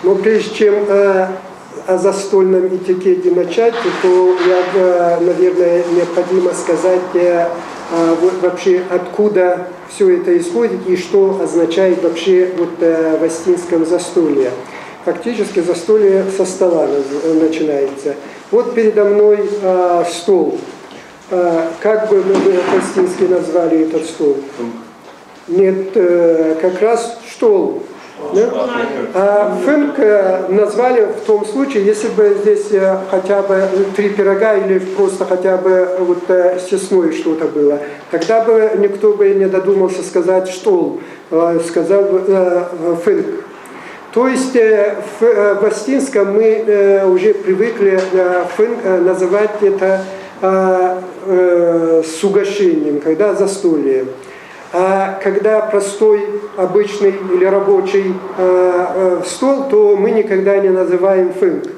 Но прежде чем о застольном этикете начать, то наверное, необходимо сказать вообще, откуда все это исходит и что означает вообще в астинском застолье. Фактически застолье со стола начинается. Вот передо мной стол. Как бы мы по-астински назвали этот стол? Нет, как раз штол. Да? А фынк назвали в том случае, если бы здесь хотя бы 3 пирога или просто хотя бы съестное что-то было. Тогда бы никто бы не додумался сказать штол, сказал бы фынк. То есть в астинском мы уже привыкли фынк называть это с угощением, когда застолье. А когда простой, обычный или рабочий стол, то мы никогда не называем фынк,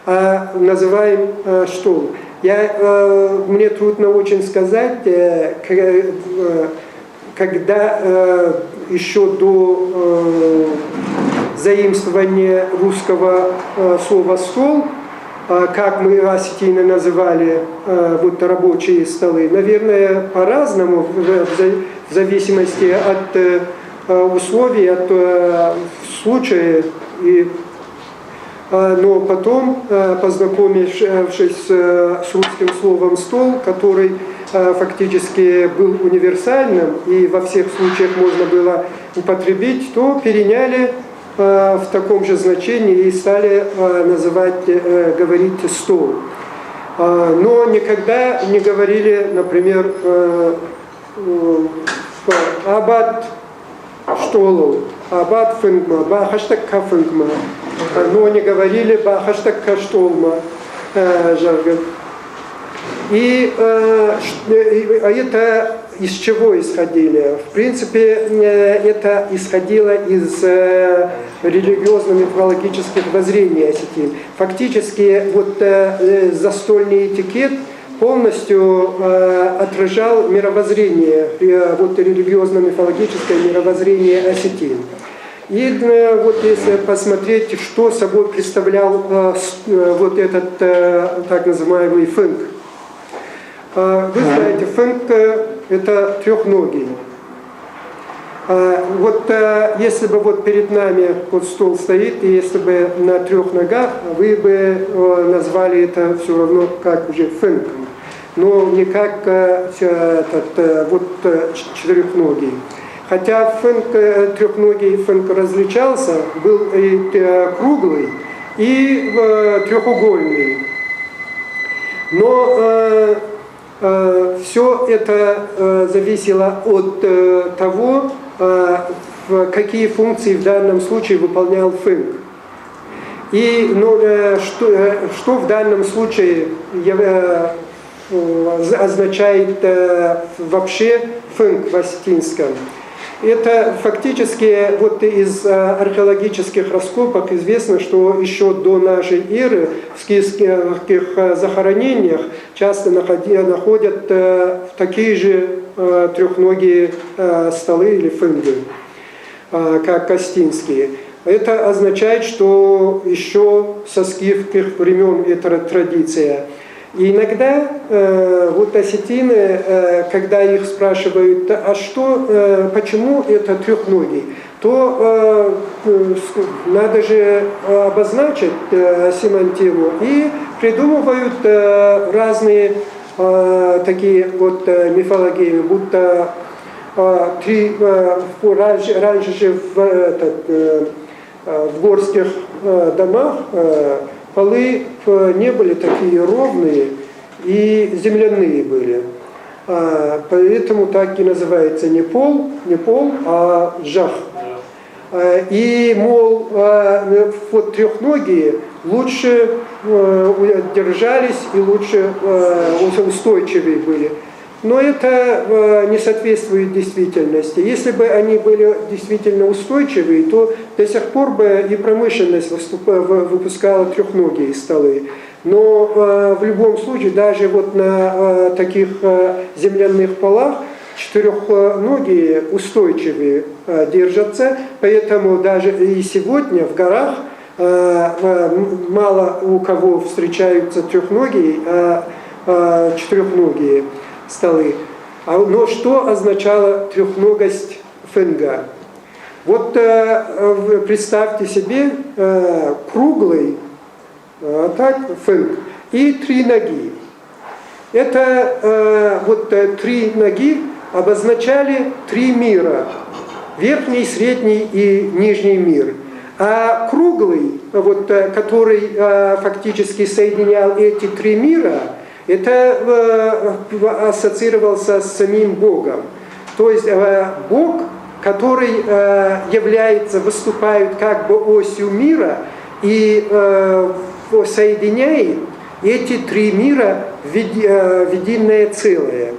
а называем штол. Мне трудно очень сказать, когда еще до заимствования русского слова «стол», как мы осетины называли рабочие столы, наверное, по-разному, в зависимости от условий, от случая. Но потом, познакомившись с русским словом «стол», который фактически был универсальным и во всех случаях можно было употребить, то переняли в таком же значении и стали говорить «стол». Но никогда не говорили, например, «абат штолов», «абат фынгма», «ба хаштаг ка фынгма», но не говорили «ба хаштаг ка штолма», жаргон. И это из чего исходили? В принципе, это исходило из религиозно-мифологических воззрений осетин. Фактически застольный этикет полностью отражал мировоззрение, религиозно-мифологическое мировоззрение осетин. И если посмотреть, что собой представлял этот так называемый фынк. Вы знаете, фынк это трехногий. Если бы перед нами стол стоит, и если бы на 3 ногах, вы бы назвали это все равно как уже фынком, но не как четырехногий. Хотя трехногий фынк различался, был и круглый, и треугольный. Но все это зависело от того, какие функции в данном случае выполнял фынк. И что в данном случае означает вообще фынк в осетинском. Это фактически из археологических раскопок известно, что еще до нашей эры в скифских захоронениях часто находят такие же трехногие столы или фынги, как астинские. Это означает, что еще со скифских времен эта традиция. И иногда осетины, когда их спрашивают, почему это трехногий, то надо же обозначить семантику, и придумывают разные такие мифологии, будто раньше же в горских домах полы не были такие ровные и земляные были. Поэтому так и называется не пол, а жах. И, мол, трехногие лучше держались и лучше устойчивее были. Но это не соответствует действительности. Если бы они были действительно устойчивые, то до сих пор бы и промышленность выпускала трехногие столы. Но в любом случае, даже на таких земляных полах четырехногие устойчивые держатся. Поэтому даже и сегодня в горах мало у кого встречаются трехногие, четырехногие столы. Но что означала трехногость фэнга? Вот представьте себе круглый так, фэнг и 3 ноги. Это вот 3 ноги обозначали 3 мира. Верхний, средний и нижний мир. А круглый, вот, который фактически соединял эти 3 мира, это ассоциировался с самим Богом. То есть Бог, который выступает как бы осью мира и соединяет эти 3 мира в единое целое.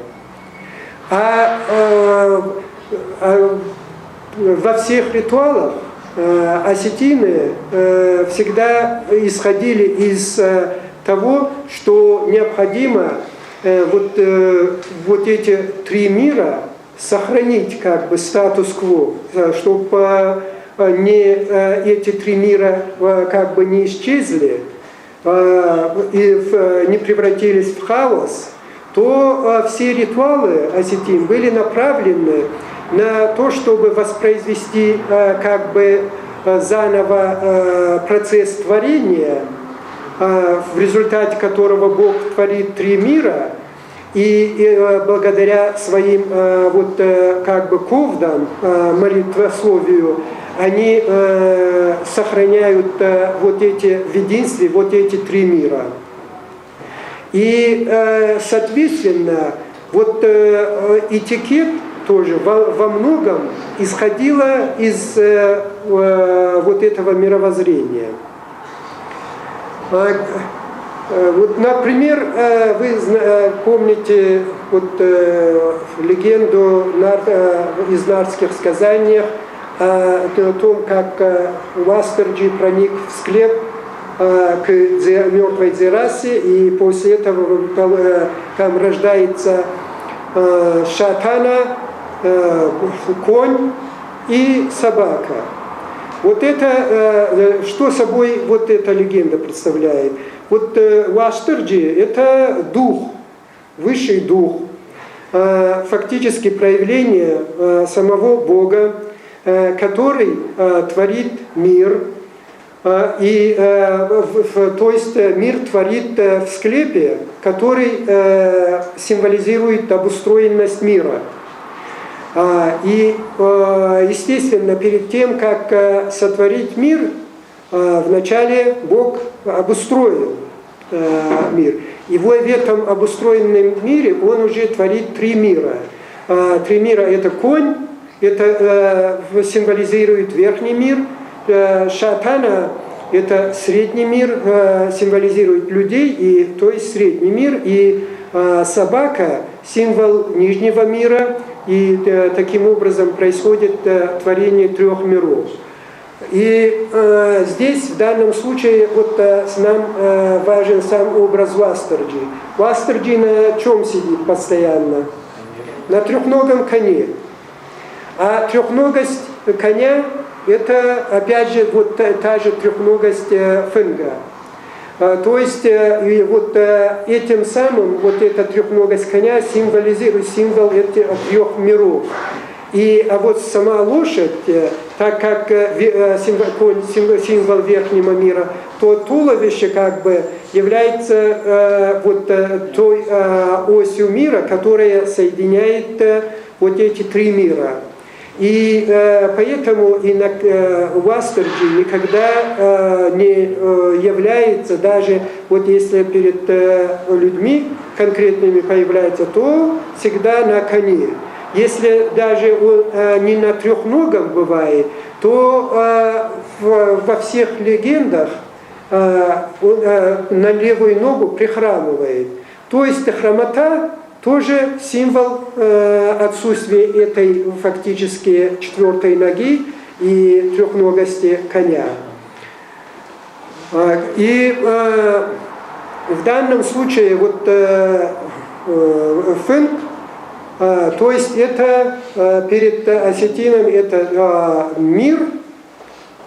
Во всех ритуалах осетины всегда исходили из того, что необходимо вот эти 3 мира сохранить как бы статус-кво, чтобы эти 3 мира как бы не исчезли и не превратились в хаос, то все ритуалы осетин были направлены на то, чтобы воспроизвести как бы заново процесс творения, в результате которого Бог творит 3 мира, и благодаря своим вот как бы ковдам, молитвословию, они сохраняют вот эти в единстве вот эти 3 мира. И соответственно вот этикет тоже во многом исходило из вот этого мировоззрения. Вот, например, вы помните вот легенду из нарских сказаниях о том, как Вастерджи проник в склеп к мертвой Дзерасе, и после этого там рождается шатана, конь и собака. Вот это, что собой вот эта легенда представляет? Вот Вастерджи – это дух, высший дух, фактически проявление самого Бога, который творит мир, то есть мир творит в склепе, который символизирует обустроенность мира. И, естественно, перед тем, как сотворить мир, вначале Бог обустроил мир. И в этом обустроенном мире Он уже творит 3 мира. 3 мира – это конь, это символизирует верхний мир, шатана – это средний мир, символизирует людей, и, то есть средний мир, и собака – символ нижнего мира, и таким образом происходит творение 3 миров. И здесь в данном случае вот нам важен сам образ Вастерджи. Вастерджи на чем сидит постоянно? На трехногом коне. А трехногость коня – это опять же вот та же трехногость фэнга. То есть вот этим самым вот эта трехногость коня символизирует символ этих 3 миров. А вот сама лошадь, так как символ верхнего мира, то туловище как бы является вот той осью мира, которая соединяет вот эти 3 мира. И поэтому Вастерджи никогда не является, даже вот если перед людьми конкретными появляется, то всегда на коне. Если даже он не на трехногом бывает, то во всех легендах он на левую ногу прихрамывает. То есть хромота тоже символ отсутствия этой фактически 4-й ноги и трехногости коня. И в данном случае вот фэнг, то есть это перед осетином это мир,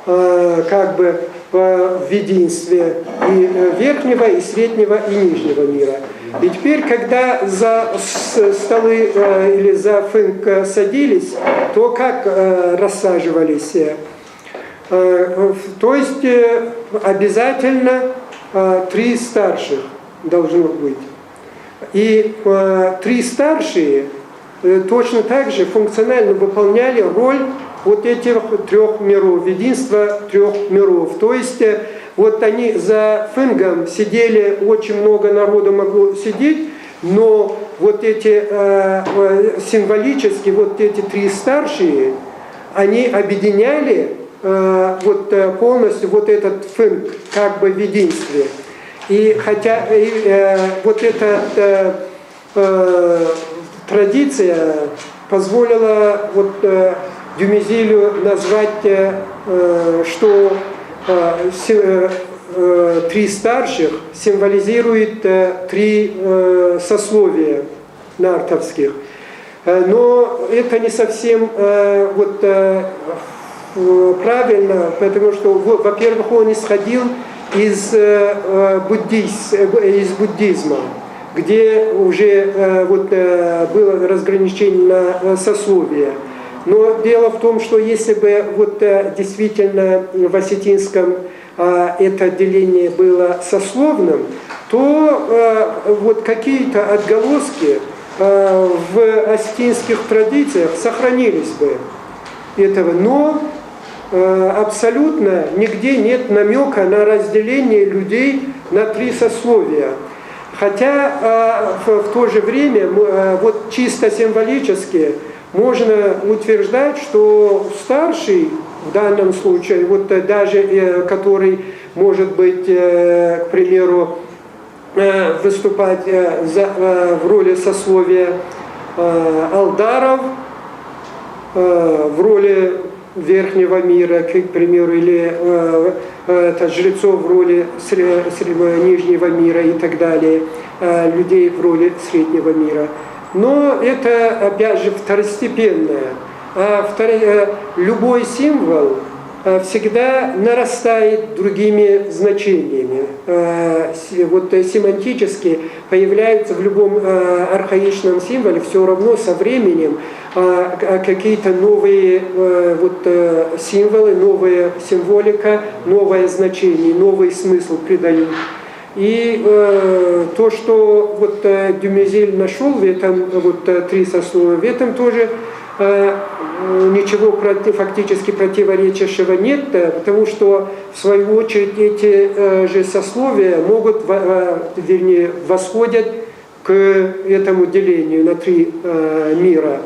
как бы в единстве и верхнего, и среднего, и нижнего мира. И теперь, когда за столы или за фынк садились, то как рассаживались? То есть обязательно 3 старших должно быть. И 3 старшие точно так же функционально выполняли роль вот этих 3 миров, единства 3 миров. То есть вот они за фынгом сидели, очень много народу могло сидеть, но вот эти символически, вот эти 3 старшие, они объединяли вот полностью вот этот фынг, как бы в единстве. И хотя вот эта традиция позволила вот Дюмезилю назвать, что 3 старших символизирует 3 сословия нартовских. Но это не совсем вот правильно, потому что, во-первых, он исходил из буддизма, где уже вот было разграничение на сословия. Но дело в том, что если бы вот действительно в осетинском это деление было сословным, то вот какие-то отголоски в осетинских традициях сохранились бы этого. Но абсолютно нигде нет намека на разделение людей на 3 сословия. Хотя в то же время вот чисто символически можно утверждать, что старший в данном случае, вот даже который может быть, к примеру, выступать в роли сословия алдаров, в роли верхнего мира, к примеру, или жрецов в роли нижнего мира и так далее, людей в роли среднего мира. Но это, опять же, второстепенное. Любой символ всегда нарастает другими значениями. Вот семантически появляются в любом архаичном символе все равно со временем какие-то новые вот символы, новая символика, новое значение, новый смысл придают. И то, что вот Дюмезиль нашел в этом вот 3 сословия, в этом тоже ничего фактически противоречащего нет, потому что в свою очередь эти же сословия могут, вернее, восходят к этому делению на 3 мира.